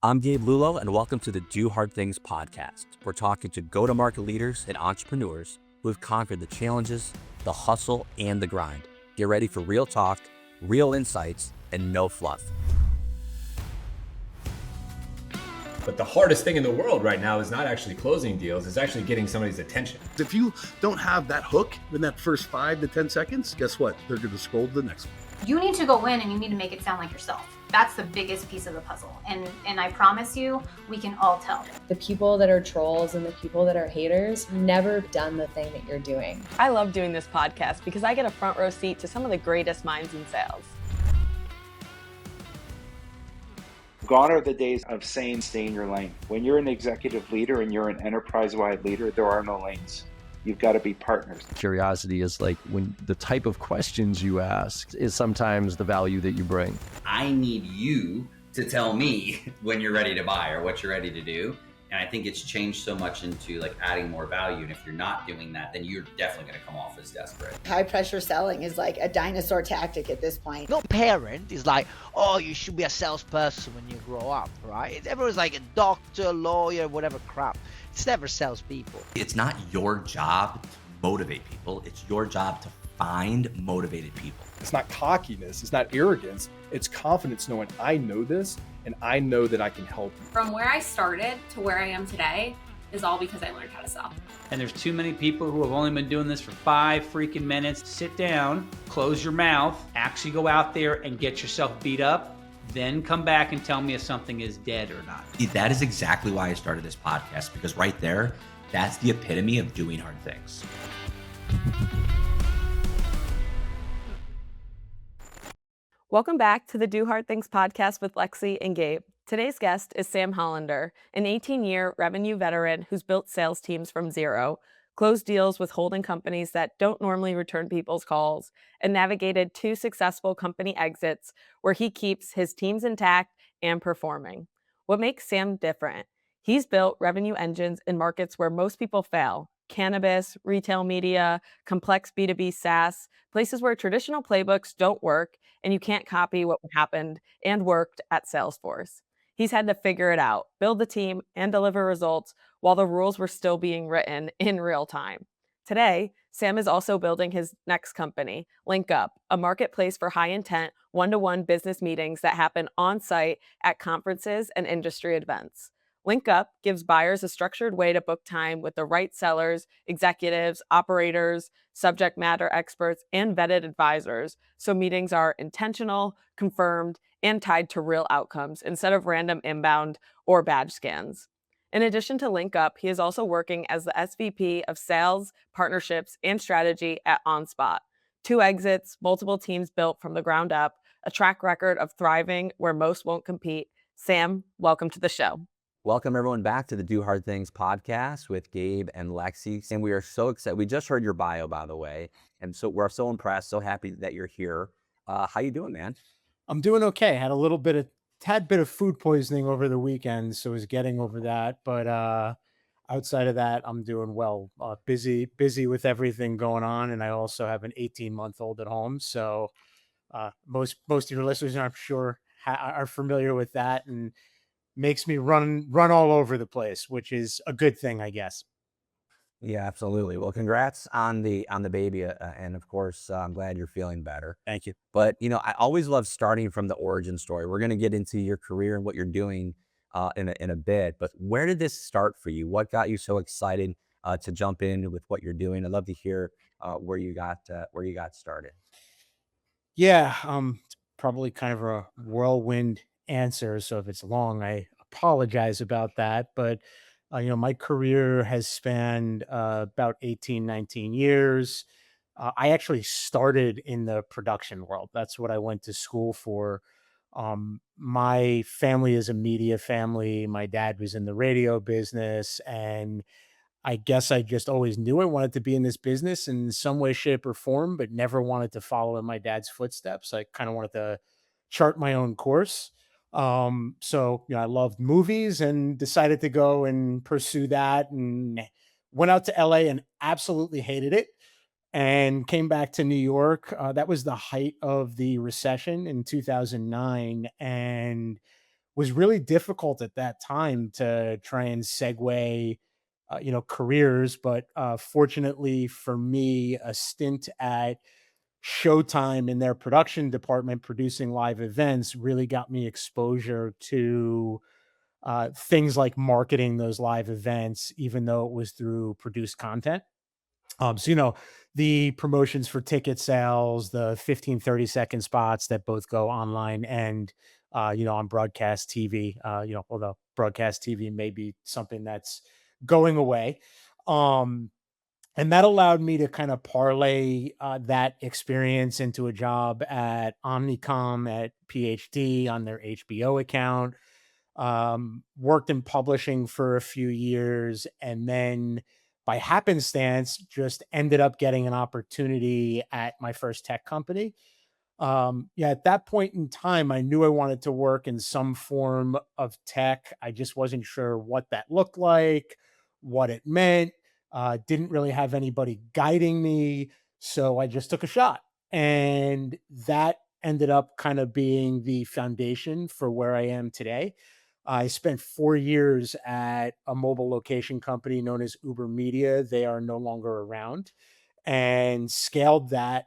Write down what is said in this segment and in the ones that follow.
I'm Gabe Lullo, and welcome to the Do Hard Things podcast. We're talking to go-to-market leaders and entrepreneurs who have conquered the challenges, the hustle, and the grind. Get ready for real talk, real insights, and no fluff. But the hardest thing in the world right now is not actually closing deals, it's actually getting somebody's attention. If you don't have that hook in that first 5 to 10 seconds, guess what? They're going to scroll to the next one. You need to go in and you need to make it sound like yourself. That's the biggest piece of the puzzle. And I promise you, we can all tell. The people that are trolls and the people that are haters never done the thing that you're doing. I love doing this podcast because I get a front row seat to some of the greatest minds in sales. Gone are the days of saying stay in your lane. When you're an executive leader and you're an enterprise-wide leader, there are no lanes. You've got to be partners. Curiosity is like when the type of questions you ask is sometimes the value that you bring. I need you to tell me when you're ready to buy or what you're ready to do. And I think it's changed so much into like adding more value. And if you're not doing that, then you're definitely going to come off as desperate. High pressure selling is like a dinosaur tactic at this point. No parent is like, oh, you should be a salesperson when you grow up, right? Everyone's like a doctor, lawyer, whatever crap. It's never salespeople. It's not your job to motivate people. It's your job to find motivated people. It's not cockiness. It's not arrogance. It's confidence knowing I know this and I know that I can help you. From where I started to where I am today is all because I learned how to sell. And there's too many people who have only been doing this for 5 freaking minutes. Sit down, close your mouth, actually go out there and get yourself beat up. Then come back and tell me if something is dead or not. That is exactly why I started this podcast, because right there, that's the epitome of doing hard things. Welcome back to the Do Hard Things podcast with Lexi and Gabe. Today's guest is Sam Hollander, an 18-year revenue veteran who's built sales teams from zero, closed deals with holding companies that don't normally return people's calls, and navigated 2 successful company exits where he keeps his teams intact and performing. What makes Sam different? He's built revenue engines in markets where most people fail: cannabis, retail media, complex B2B SaaS, places where traditional playbooks don't work and you can't copy what happened and worked at Salesforce. He's had to figure it out, build the team, and deliver results while the rules were still being written in real time. Today, Sam is also building his next company, LinkUp, a marketplace for high-intent, one-to-one business meetings that happen on-site at conferences and industry events. LinkUp gives buyers a structured way to book time with the right sellers, executives, operators, subject matter experts, and vetted advisors, so meetings are intentional, confirmed, and tied to real outcomes instead of random inbound or badge scans. In addition to LinkUp, he is also working as the SVP of Sales, Partnerships, and Strategy at OnSpot. 2 exits, multiple teams built from the ground up, a track record of thriving where most won't compete. Sam, welcome to the show. Welcome everyone back to the Do Hard Things podcast with Gabe and Lexi. And we are so excited. We just heard your bio, by the way. And so we're so impressed, so happy that you're here. How you doing, man? I'm doing okay. Had a tad bit of food poisoning over the weekend, so was getting over that. But outside of that, I'm doing well. Busy with everything going on, and I also have an 18-month-old at home. So most of your listeners, I'm sure, are familiar with that, and makes me run all over the place, which is a good thing, I guess. Yeah, absolutely. Well, congrats on the baby, and of course, I'm glad you're feeling better. Thank you. But I always love starting from the origin story. We're going to get into your career and what you're doing in a bit. But where did this start for you? What got you so excited to jump in with what you're doing? I'd love to hear where you got started. Yeah, it's probably kind of a whirlwind answer. So if it's long, I apologize about that. But my career has spanned about 18, 19 years. I actually started in the production world. That's what I went to school for. My family is a media family. My dad was in the radio business, and I guess I just always knew I wanted to be in this business in some way, shape, or form, but never wanted to follow in my dad's footsteps. I kind of wanted to chart my own course. So I loved movies and decided to go and pursue that, and went out to LA and absolutely hated it, and came back to New York. That was the height of the recession in 2009. And was really difficult at that time to try and segue, careers. But fortunately for me, a stint at Showtime in their production department producing live events really got me exposure to things like marketing those live events, even though it was through produced content. The promotions for ticket sales, the 15, 30-second spots that both go online and, on broadcast TV, although broadcast TV may be something that's going away. Um, and that allowed me to kind of parlay that experience into a job at Omnicom at PhD on their HBO account. Worked in publishing for a few years, and then by happenstance, just ended up getting an opportunity at my first tech company. Yeah, at that point in time, I knew I wanted to work in some form of tech. I just wasn't sure what that looked like, what it meant. Didn't really have anybody guiding me. So I just took a shot. And that ended up kind of being the foundation for where I am today. I spent 4 years at a mobile location company known as Uber Media. They are no longer around, and scaled that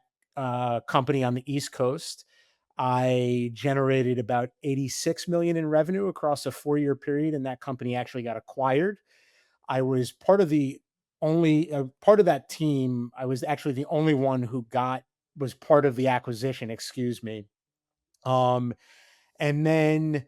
company on the East Coast. I generated about 86 million in revenue across a 4-year period, and that company actually got acquired. I was part of the only part of that team. I was actually the only one who was part of the acquisition. Excuse me. Um, and then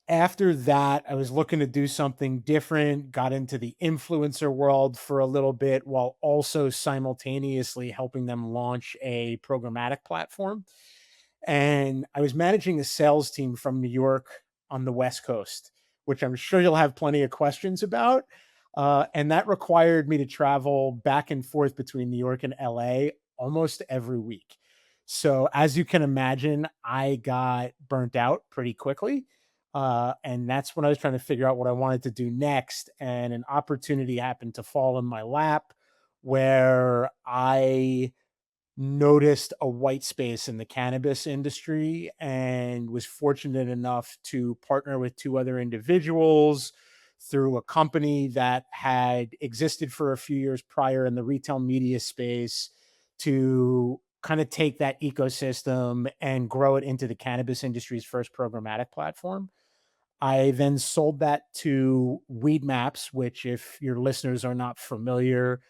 after that, I was looking to do something different, got into the influencer world for a little bit while also simultaneously helping them launch a programmatic platform. And I was managing a sales team from New York on the West Coast, which I'm sure you'll have plenty of questions about. And that required me to travel back and forth between New York and LA almost every week. So, as you can imagine, I got burnt out pretty quickly. And that's when I was trying to figure out what I wanted to do next. And an opportunity happened to fall in my lap where I noticed a white space in the cannabis industry and was fortunate enough to partner with two other individuals through a company that had existed for a few years prior in the retail media space to kind of take that ecosystem and grow it into the cannabis industry's first programmatic platform. I then sold that to Weed Maps, which, if your listeners are not familiar,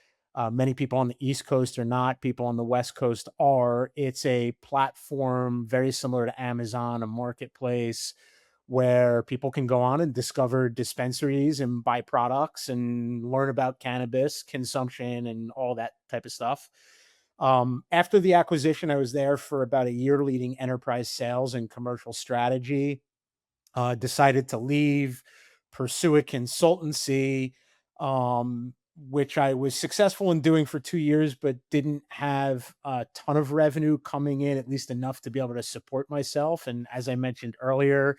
many people on the East Coast are not, people on the West Coast are. It's a platform very similar to Amazon, a marketplace where people can go on and discover dispensaries and buy products and learn about cannabis consumption and all that type of stuff. After the acquisition, I was there for about a year leading enterprise sales and commercial strategy. Decided to leave, pursue a consultancy, which I was successful in doing for 2 years, but didn't have a ton of revenue coming in, at least enough to be able to support myself. And as I mentioned earlier,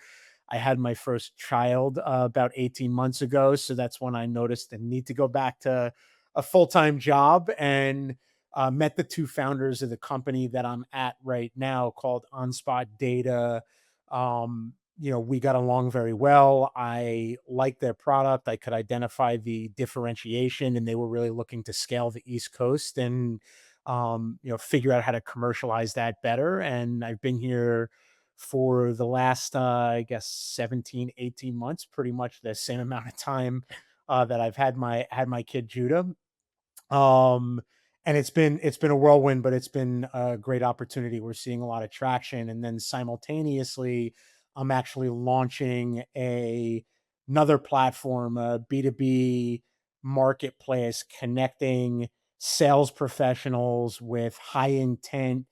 I had my first child about 18 months ago. So that's when I noticed the need to go back to a full time job, and met the two founders of the company that I'm at right now called OnSpot Data. We got along very well. I liked their product. I could identify the differentiation, and they were really looking to scale the East Coast and, figure out how to commercialize that better. And I've been here for the last, I guess, 17, 18 months, pretty much the same amount of time that I've had my kid Judah. Um, and it's been a whirlwind, but it's been a great opportunity. We're seeing a lot of traction, and then simultaneously, I'm actually launching another platform, a B2B marketplace, connecting sales professionals with high intent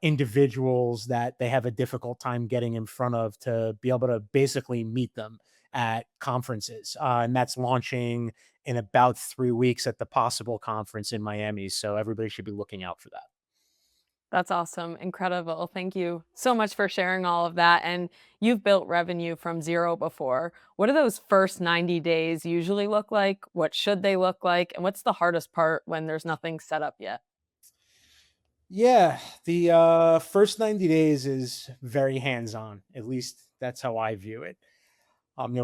individuals that they have a difficult time getting in front of, to be able to basically meet them at conferences. And that's launching in about 3 weeks at the Possible conference in Miami. So everybody should be looking out for that. That's awesome. Incredible. Thank you so much for sharing all of that. And you've built revenue from zero before. What do those first 90 days usually look like? What should they look like? And what's the hardest part when there's nothing set up yet? Yeah, the first 90 days is very hands on. At least that's how I view it.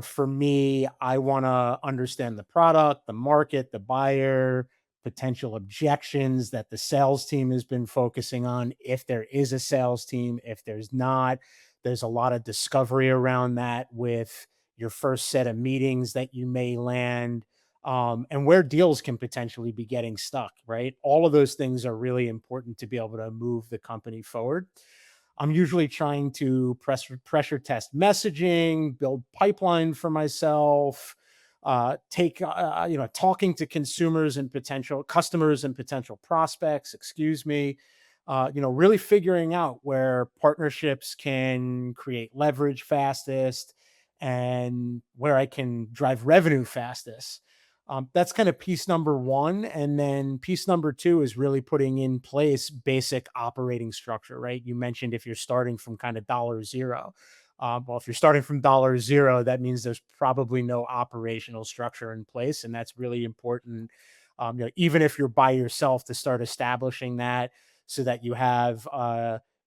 For me, I want to understand the product, the market, the buyer, potential objections that the sales team has been focusing on. If there is a sales team, if there's not, there's a lot of discovery around that with your first set of meetings that you may land, and where deals can potentially be getting stuck, right? All of those things are really important to be able to move the company forward. I'm usually trying to pressure test messaging, build pipeline for myself, take talking to consumers and potential customers and potential prospects. Excuse me. Really figuring out where partnerships can create leverage fastest and where I can drive revenue fastest. That's kind of piece number one. And then piece number two is really putting in place basic operating structure, right? You mentioned if you're starting from kind of dollar zero. Well, if you're starting from dollar zero, that means there's probably no operational structure in place. And that's really important. Even if you're by yourself, to start establishing that so that you have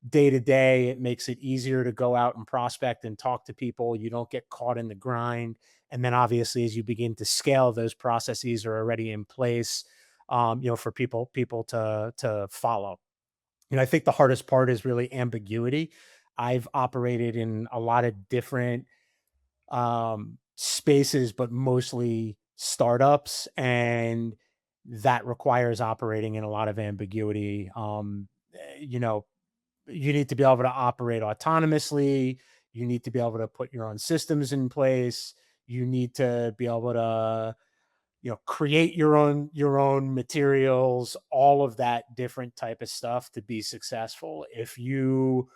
day to day, it makes it easier to go out and prospect and talk to people. You don't get caught in the grind. And then obviously, as you begin to scale, those processes are already in place, for people to follow. I think the hardest part is really ambiguity. I've operated in a lot of different spaces, but mostly startups, and that requires operating in a lot of ambiguity. You need to be able to operate autonomously. You need to be able to put your own systems in place. You need to be able to, create your own materials, all of that different type of stuff to be successful. If you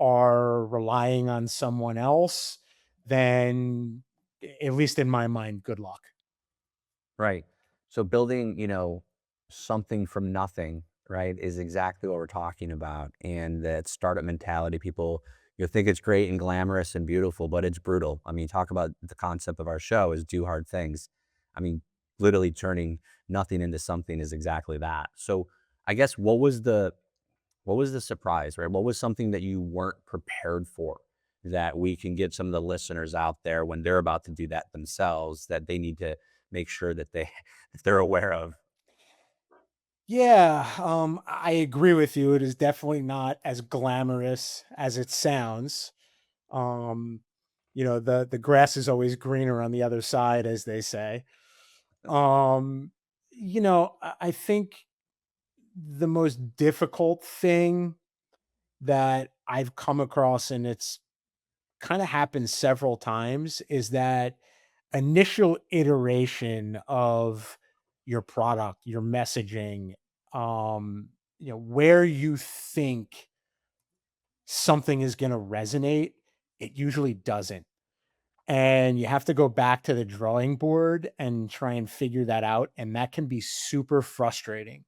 are relying on someone else, then at least in my mind, good luck. Right. So building, something from nothing, right, is exactly what we're talking about. And that startup mentality, people, think it's great and glamorous and beautiful, but it's brutal. I mean, talk about the concept of our show is do hard things. I mean, literally turning nothing into something is exactly that. So I guess what was the surprise, right? What was something that you weren't prepared for that we can get some of the listeners out there when they're about to do that themselves that they need to make sure that that they're aware of? Yeah, I agree with you. It is definitely not as glamorous as it sounds. Um, the grass is always greener on the other side, as they say. Um, I think the most difficult thing that I've come across, and it's kind of happened several times, is that initial iteration of your product, your messaging, where you think something is going to resonate, it usually doesn't. And you have to go back to the drawing board and try and figure that out. And that can be super frustrating.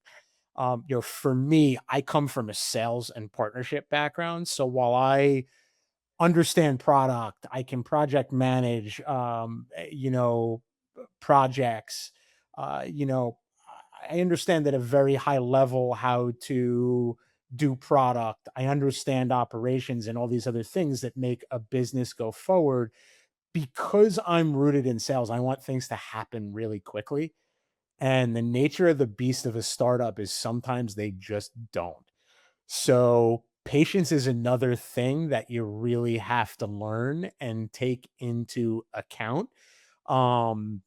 For me, I come from a sales and partnership background. So while I understand product, I can project manage, projects, uh, you know, I understand at a very high level how to do product. I understand operations and all these other things that make a business go forward. Because I'm rooted in sales, I want things to happen really quickly. And the nature of the beast of a startup is sometimes they just don't. So, patience is another thing that you really have to learn and take into account. Um,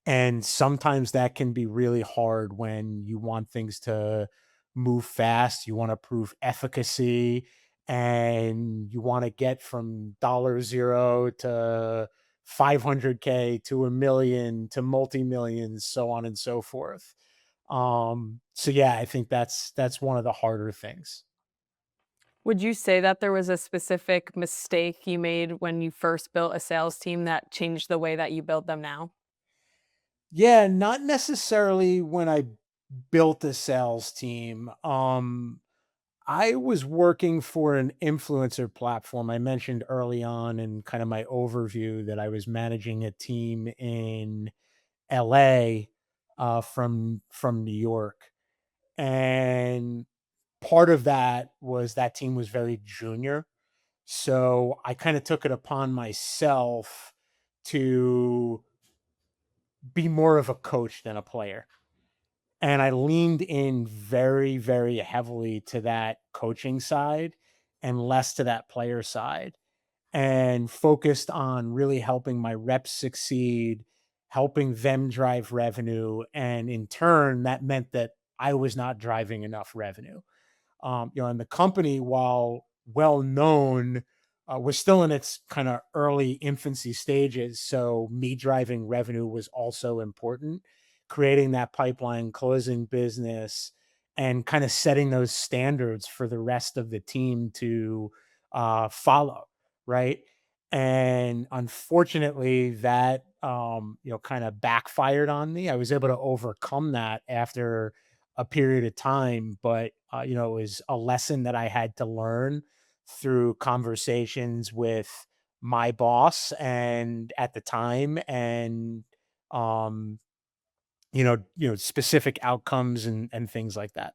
and sometimes that can be really hard when you want things to move fast. You want to prove efficacy and you want to get from dollar zero to 500K to a million to multi millions, so on and so forth. So yeah, I think that's one of the harder things. Would you say that there was a specific mistake you made when you first built a sales team that changed the way that you build them now? Yeah, not necessarily when I built a sales team. I was working for an influencer platform. I mentioned early on in kind of my overview that I was managing a team in LA, from New York. And part of that was that team was very junior. So I kind of took it upon myself to be more of a coach than a player. And I leaned in very, very heavily to that coaching side and less to that player side, and focused on really helping my reps succeed, helping them drive revenue. And in turn, that meant that I was not driving enough revenue. And the company, while well known, was still in its kind of early infancy stages. So me driving revenue was also important, creating that pipeline, closing business, and kind of setting those standards for the rest of the team to follow. Right. And unfortunately, that kind of backfired on me. I was able to overcome that after a period of time, but it was a lesson that I had to learn through conversations with my boss and at the time, and um specific outcomes and things like that.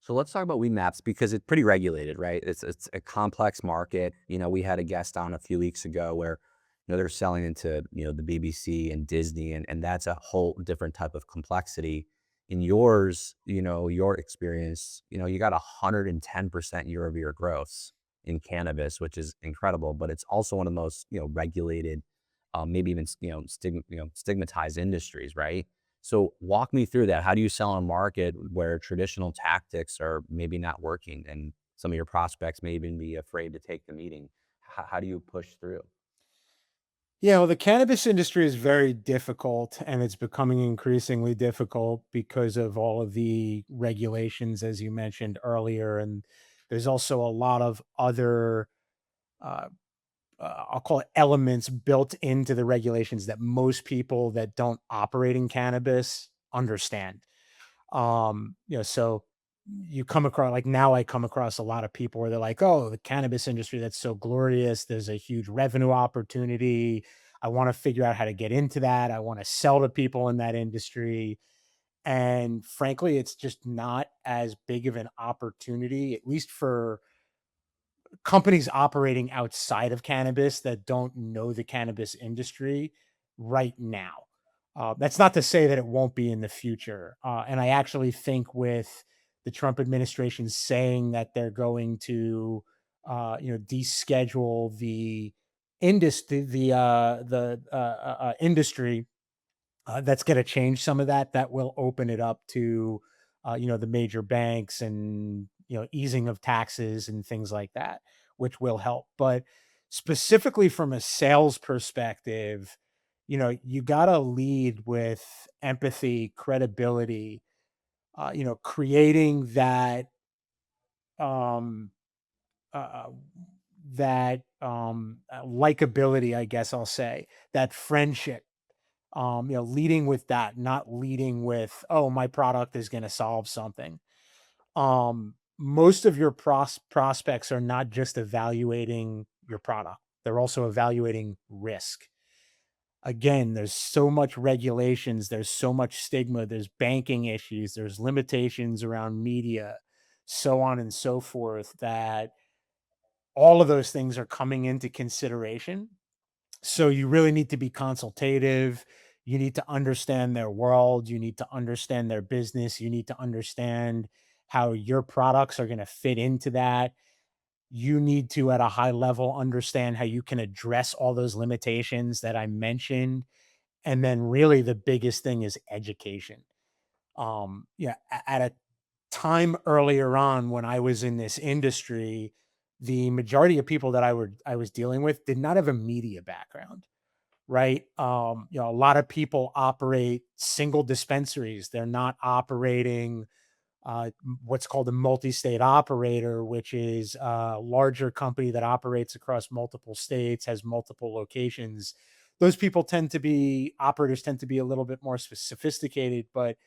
So let's talk about Maps because it's pretty regulated, right? It's a complex market. We had a guest on a few weeks ago where they're selling into the BBC and Disney, and that's a whole different type of complexity. In yours, your experience, you got 110% year-over-year growth in cannabis, which is incredible, but it's also one of the most regulated, maybe even stigmatized industries, right? So walk me through that. How do you sell on a market where traditional tactics are maybe not working and some of your prospects may even be afraid to take the meeting? How do you push through? Yeah, well, the cannabis industry is very difficult, and it's becoming increasingly difficult because of all of the regulations, as you mentioned earlier. And there's also a lot of other, uh, I'll call it elements built into the regulations that most people that don't operate in cannabis understand. So you come across, like, now I come across a lot of people where they're like, "Oh, the cannabis industry, that's so glorious. There's a huge revenue opportunity. I want to figure out how to get into that. I want to sell to people in that industry." And frankly, it's just not as big of an opportunity, at least for companies operating outside of cannabis that don't know the cannabis industry right now. That's not to say that it won't be in the future. And I actually think with the Trump administration saying that they're going to, deschedule the industry, the industry, that's going to change some of that. That will open it up to, the major banks, and easing of taxes and things like that, which will help. But specifically from a sales perspective, you got to lead with empathy, credibility, creating um, uh, likability, I guess I'll say, that friendship, leading with that, not leading with, "Oh, my product is going to solve something." Most of your prospects are not just evaluating your product, they're also evaluating risk. Again, there's so much regulations, there's so much stigma, there's banking issues, there's limitations around media, so on and so forth, that all of those things are coming into consideration. So you really need to be consultative. You need to understand their world. You need to understand their business. You need to understand how your products are going to fit into that. You need to, at a high level, understand how you can address all those limitations that I mentioned. And then, really, the biggest thing is education. At a time earlier on when I was in this industry, the majority of people that I was dealing with did not have a media background, right? A lot of people operate single dispensaries. They're not operating what's called a multi-state operator, which is a larger company that operates across multiple states, has multiple locations. Those people operators tend to be a little bit more sophisticated, but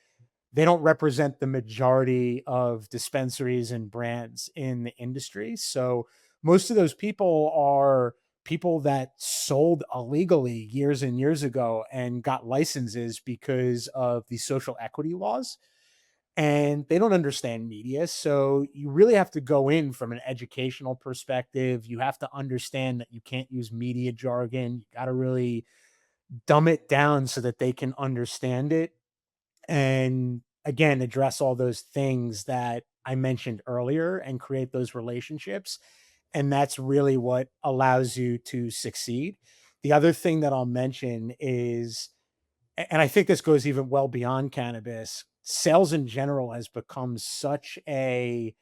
they don't represent the majority of dispensaries and brands in the industry. So most of those people are people that sold illegally years and years ago and got licenses because of the social equity laws. and they don't understand media. So you really have to go in from an educational perspective. You have to understand that you can't use media jargon. You got to really dumb it down so that they can understand it. And again, address all those things that I mentioned earlier and create those relationships. And that's really what allows you to succeed. The other thing that I'll mention is, and I think this goes even well beyond cannabis, sales in general has become such a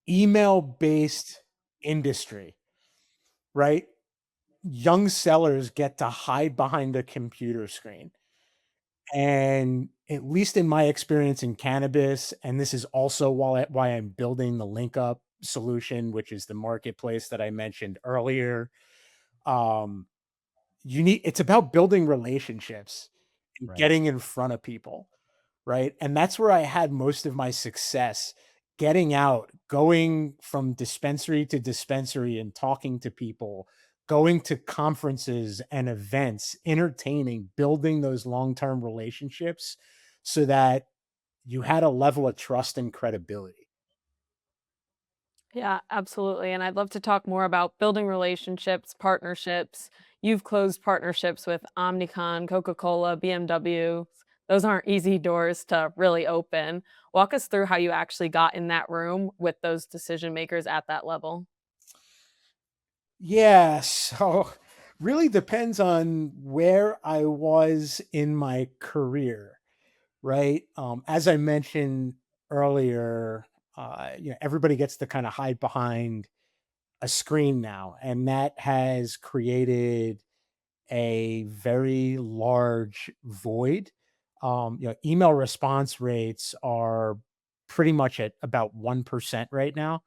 email based industry, right? Young sellers get to hide behind a computer screen. And at least in my experience in cannabis, and this is also why I'm building the link up solution, which is the marketplace that I mentioned earlier. Um, it's about building relationships and Right. getting in front of people, right? And that's where I had most of my success, getting out, going from dispensary to dispensary and talking to people, going to conferences and events, entertaining, building those long-term relationships so that you had a level of trust and credibility. Yeah, absolutely. And I'd love to talk more about building relationships, partnerships. You've closed partnerships with Omnicon, Coca-Cola, BMW. Those aren't easy doors to really open. Walk us through how you actually got in that room with those decision makers at that level. Yeah, so really depends on where I was in my career, right? As I mentioned earlier, everybody gets to kind of hide behind a screen now, and that has created a very large void. Email response rates are pretty much at about 1% right now.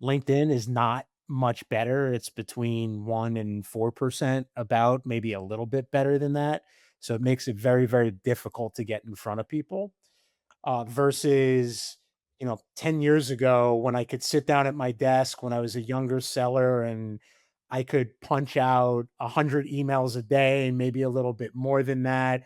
LinkedIn is not much better. It's between 1 and 4%, about maybe a little bit better than that. So it makes it very, very difficult to get in front of people versus 10 years ago when I could sit down at my desk when I was a younger seller and I could punch out 100 emails a day and maybe a little bit more than that.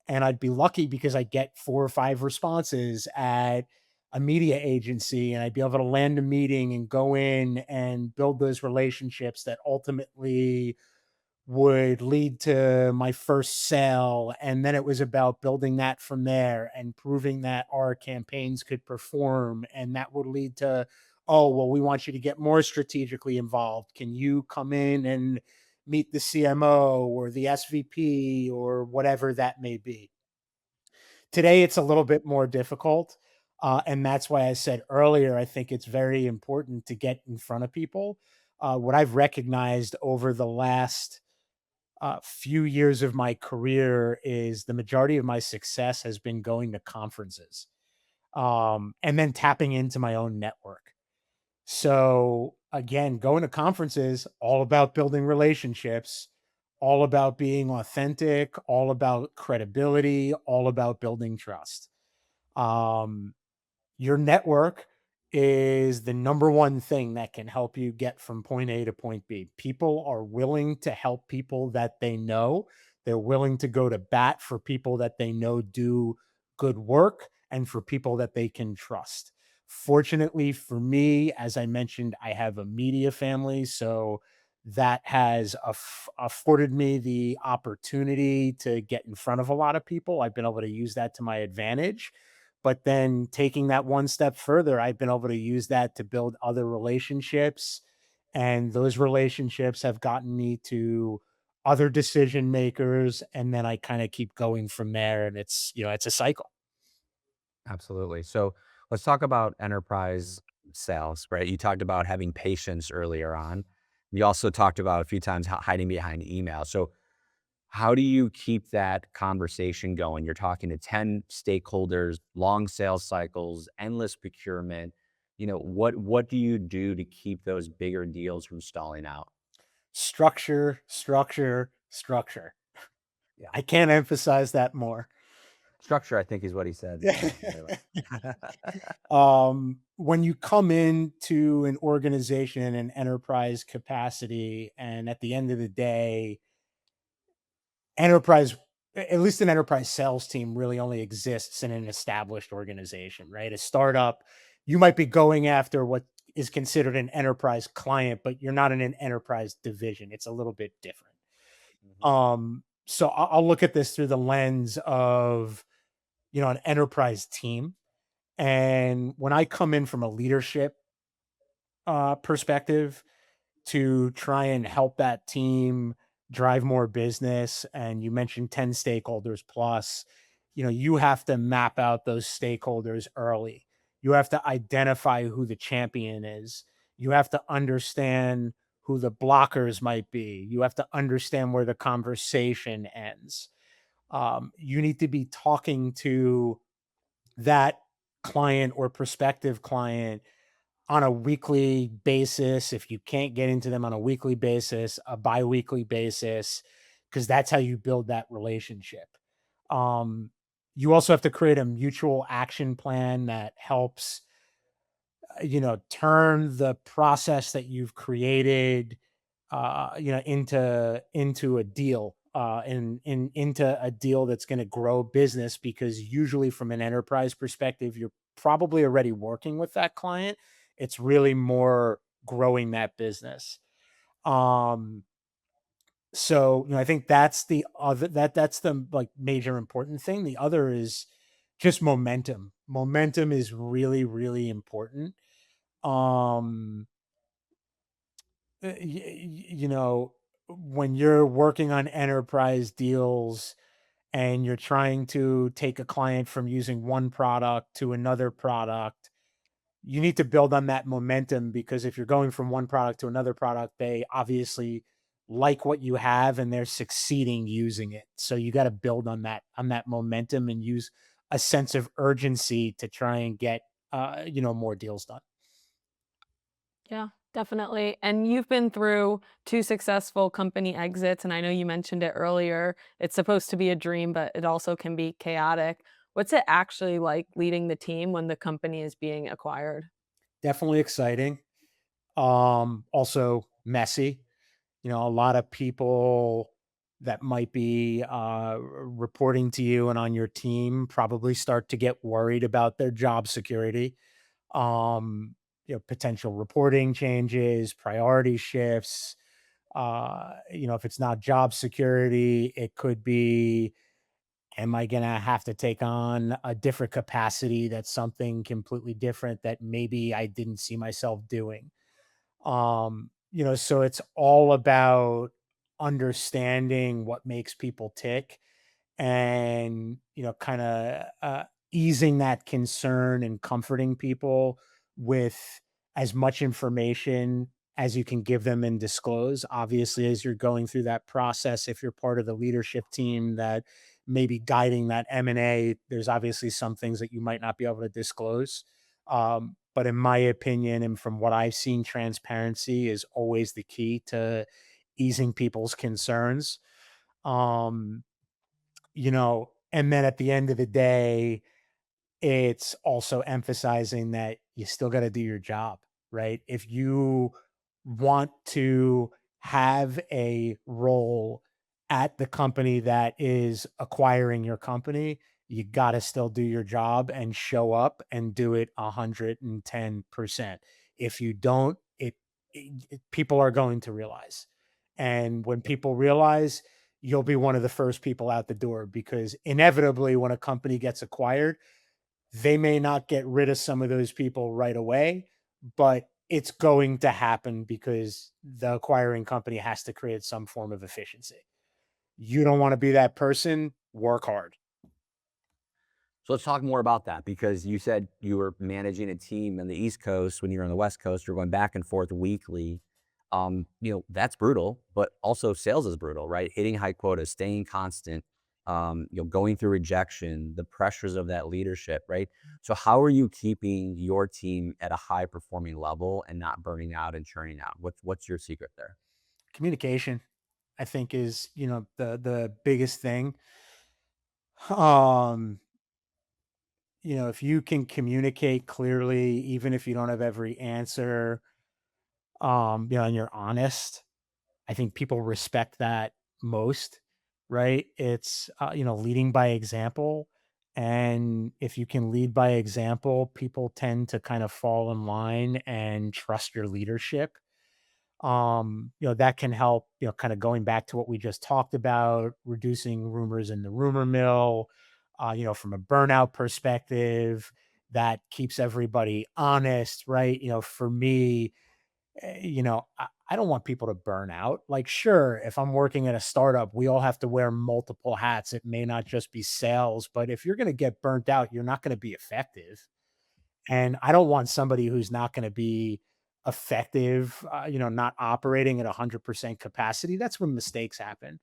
And I'd be lucky because I get 4 or 5 responses at a media agency, and I'd be able to land a meeting and go in and build those relationships that ultimately would lead to my first sale. And then it was about building that from there and proving that our campaigns could perform. And that would lead to, oh, well, we want you to get more strategically involved. Can you come in and meet the CMO or the SVP or whatever that may be? Today, it's a little bit more difficult. And that's why I said earlier, I think it's very important to get in front of people. What I've recognized over the last few years of my career is the majority of my success has been going to conferences and then tapping into my own network. So again, going to conferences, all about building relationships, all about being authentic, all about credibility, all about building trust. Um, your network is the number one thing that can help you get from point A to point B. People are willing to help people that they know. They're willing to go to bat for people that they know do good work and for people that they can trust. Fortunately for me, as I mentioned, I have a media family. So that has afforded me the opportunity to get in front of a lot of people. I've been able to use that to my advantage, but then taking that one step further, I've been able to use that to build other relationships. And those relationships have gotten me to other decision makers. And then I kind of keep going from there. And it's a cycle. Absolutely. So let's talk about enterprise sales, right? You talked about having patience earlier on. You also talked about a few times hiding behind email. So how do you keep that conversation going? You're talking to 10 stakeholders, long sales cycles, endless procurement. What do you do to keep those bigger deals from stalling out? Structure, structure, structure. Yeah. I can't emphasize that more. Structure, I think, is what he said. When you come into an organization in an enterprise capacity, and at the end of the day, enterprise at least an enterprise sales team really only exists in an established organization, right? A startup, you might be going after what is considered an enterprise client, but you're not in an enterprise division. It's a little bit different. So I'll look at this through the lens of, an enterprise team. And when I come in from a leadership perspective to try and help that team drive more business, and you mentioned 10 stakeholders plus, you have to map out those stakeholders early. You have to identify who the champion is. You have to understand who the blockers might be. You have to understand where the conversation ends. You need to be talking to that client or prospective client on a weekly basis. If you can't get into them on a weekly basis, a bi-weekly basis, because that's how you build that relationship. Um, you also have to create a mutual action plan that helps, turn the process that you've created, into a deal, into a deal that's going to grow business. Because usually, from an enterprise perspective, you're probably already working with that client. It's really more growing that business. Um, so I think that's the other that's the like major important thing. The other is just momentum. Momentum is really, really important. Um, when you're working on enterprise deals and you're trying to take a client from using one product to another product, you need to build on that momentum, because if you're going from one product to another product, they obviously like what you have and they're succeeding using it. So you got to build on that momentum and use a sense of urgency to try and get more deals done. Yeah, definitely. And you've been through two successful company exits, and I know you mentioned it earlier. It's supposed to be a dream, but it also can be chaotic. What's it actually like leading the team when the company is being acquired? Definitely exciting. Also messy. A lot of people that might be reporting to you and on your team probably start to get worried about their job security. Potential reporting changes, priority shifts. If it's not job security, it could be, am I going to have to take on a different capacity that's something completely different that maybe I didn't see myself doing? So it's all about understanding what makes people tick, and kind of easing that concern and comforting people with as much information as you can give them and disclose. Obviously, as you're going through that process, if you're part of the leadership team that may be guiding that M&A, there's obviously some things that you might not be able to disclose. But in my opinion, and from what I've seen, transparency is always the key to easing people's concerns. Um, and then at the end of the day, it's also emphasizing that you still got to do your job, right? If you want to have a role at the company that is acquiring your company, you got to still do your job and show up and do it 110%. If you don't, people are going to realize. And when people realize, you'll be one of the first people out the door, because inevitably, when a company gets acquired, they may not get rid of some of those people right away, but it's going to happen because the acquiring company has to create some form of efficiency. You don't want to be that person, work hard. So let's talk more about that, because you said you were managing a team on the East Coast. When you're on the West Coast, you're going back and forth weekly. That's brutal, but also sales is brutal, right? Hitting high quotas, staying constant, going through rejection, the pressures of that leadership, right? So how are you keeping your team at a high performing level and not burning out and churning out? What's your secret there? Communication, I think, is, the biggest thing. Um, if you can communicate clearly, even if you don't have every answer, and you're honest, I think people respect that most. right? It's, leading by example. And if you can lead by example, people tend to kind of fall in line and trust your leadership. That can help, kind of going back to what we just talked about, reducing rumors in the rumor mill, from a burnout perspective, that keeps everybody honest, right? For me, I don't want people to burn out. Like, sure, if I'm working at a startup, we all have to wear multiple hats. It may not just be sales, but if you're going to get burnt out, you're not going to be effective. And I don't want somebody who's not going to be effective, not operating at 100% capacity. That's when mistakes happen,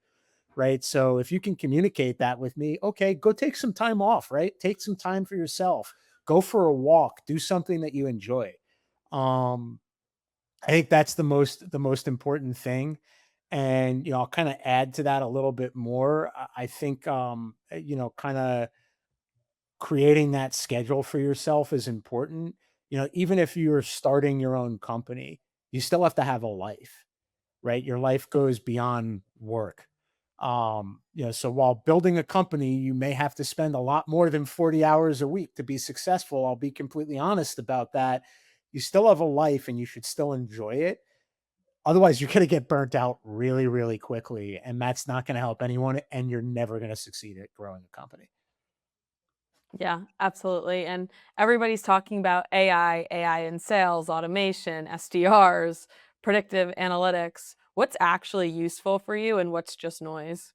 right? So if you can communicate that with me, okay, go take some time off, right? Take some time for yourself. Go for a walk, do something that you enjoy. Um, I think that's the most important thing. And I'll kind of add to that a little bit more. I think kind of creating that schedule for yourself is important. Even if you're starting your own company, you still have to have a life, right? Your life goes beyond work. So while building a company, you may have to spend a lot more than 40 hours a week to be successful. I'll be completely honest about that. You still have a life and you should still enjoy it. Otherwise, you're going to get burnt out really, really quickly. And that's not going to help anyone. And you're never going to succeed at growing a company. Yeah, absolutely. And everybody's talking about AI in sales, automation, SDRs, predictive analytics. What's actually useful for you and what's just noise?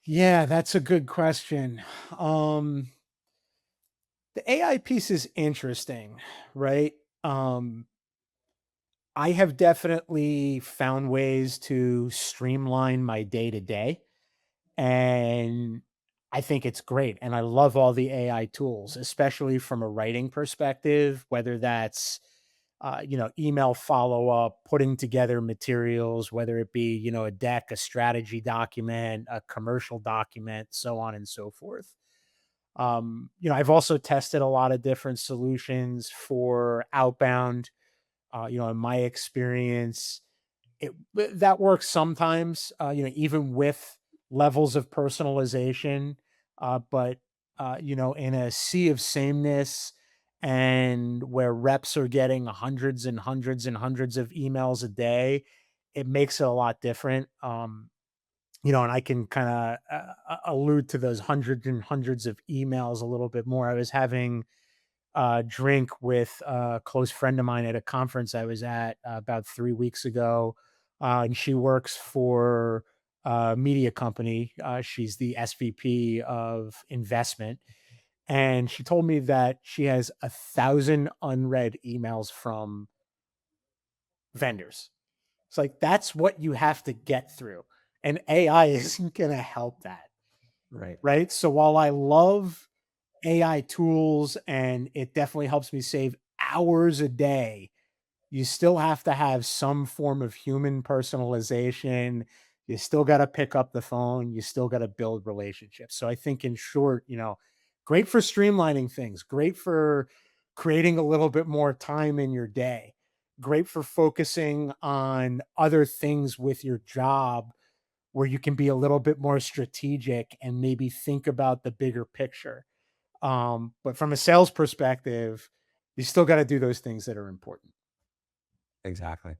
Yeah, that's a good question. Um, the AI piece is interesting, right? Um, I have definitely found ways to streamline my day to day, and I think it's great. And I love all the AI tools, especially from a writing perspective, whether that's email follow up, putting together materials, whether it be, a deck, a strategy document, a commercial document, so on and so forth. I've also tested a lot of different solutions for outbound. In my experience, that works sometimes, even with levels of personalization. But in a sea of sameness and where reps are getting hundreds and hundreds and hundreds of emails a day, it makes it a lot different. And I can kind of allude to those hundreds and hundreds of emails a little bit more. I was having drink with a close friend of mine at a conference I was at about 3 weeks ago. And she works for a media company. She's the SVP of investment. And she told me that she has 1,000 unread emails from vendors. It's like, that's what you have to get through. And AI isn't going to help that. Right. Right. So while I love AI tools and it definitely helps me save hours a day, you still have to have some form of human personalization. You still got to pick up the phone. You still got to build relationships. So I think, in short, great for streamlining things, great for creating a little bit more time in your day, great for focusing on other things with your job where you can be a little bit more strategic and maybe think about the bigger picture. But from a sales perspective, you still got to do those things that are important. Exactly.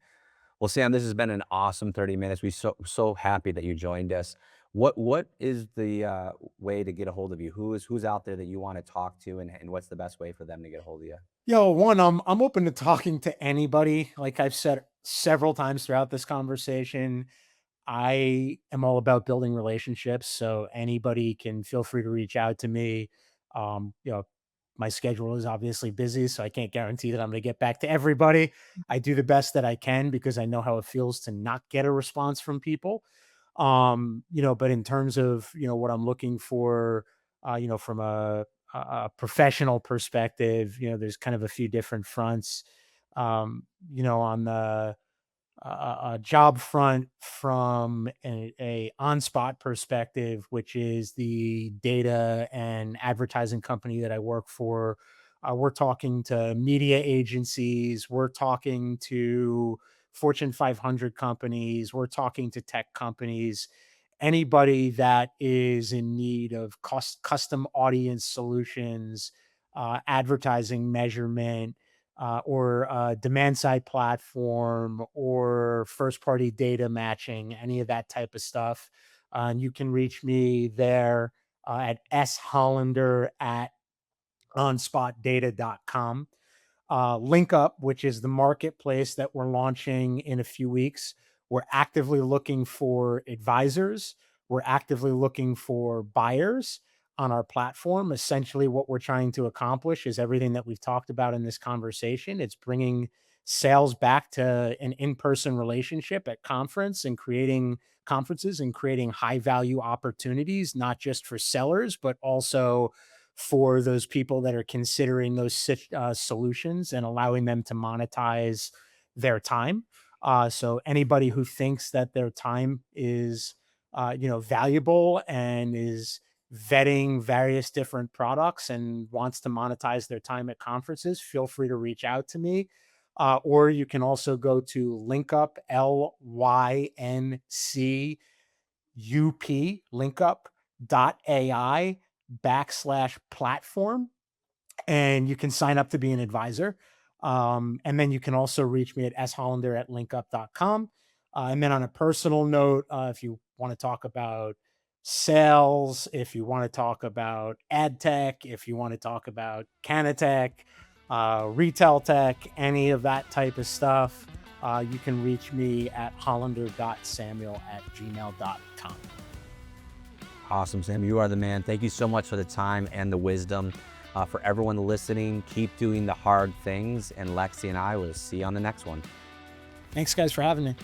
Well, Sam, this has been an awesome 30 minutes. We so happy that you joined us. What is the way to get a hold of you? Who's out there that you want to talk to, and what's the best way for them to get a hold of you? One, I'm open to talking to anybody. Like I've said several times throughout this conversation, I am all about building relationships, so anybody can feel free to reach out to me. My schedule is obviously busy, so I can't guarantee that I'm going to get back to everybody. I do the best that I can because I know how it feels to not get a response from people. But in terms of, what I'm looking for, from a professional perspective, there's kind of a few different fronts. On the job front, from a on-spot perspective, which is the data and advertising company that I work for. We're talking to media agencies. We're talking to Fortune 500 companies. We're talking to tech companies, anybody that is in need of custom audience solutions, advertising measurement, or demand side platform, or first party data matching, any of that type of stuff. And you can reach me there at shollander at onspotdata.com. Link Up, which is the marketplace that we're launching in a few weeks. We're actively looking for advisors. We're actively looking for buyers on our platform. Essentially, what we're trying to accomplish is everything that we've talked about in this conversation. It's bringing sales back to an in-person relationship at conferences and creating high value opportunities, not just for sellers, but also for those people that are considering those solutions and allowing them to monetize their time. So anybody who thinks that their time is, valuable and is vetting various different products and wants to monetize their time at conferences, feel free to reach out to me. Or you can also go to linkup, LYNCUP, linkup.ai/platform, and you can sign up to be an advisor. And then you can also reach me at shollander@linkup.com. And then on a personal note, if you want to talk about sales, if you want to talk about ad tech, if you want to talk about Canatech, retail tech, any of that type of stuff, you can reach me at hollander.samuel@gmail.com. Awesome, Sam. You are the man. Thank you so much for the time and the wisdom. For everyone listening, keep doing the hard things. And Lexi and I will see you on the next one. Thanks, guys, for having me.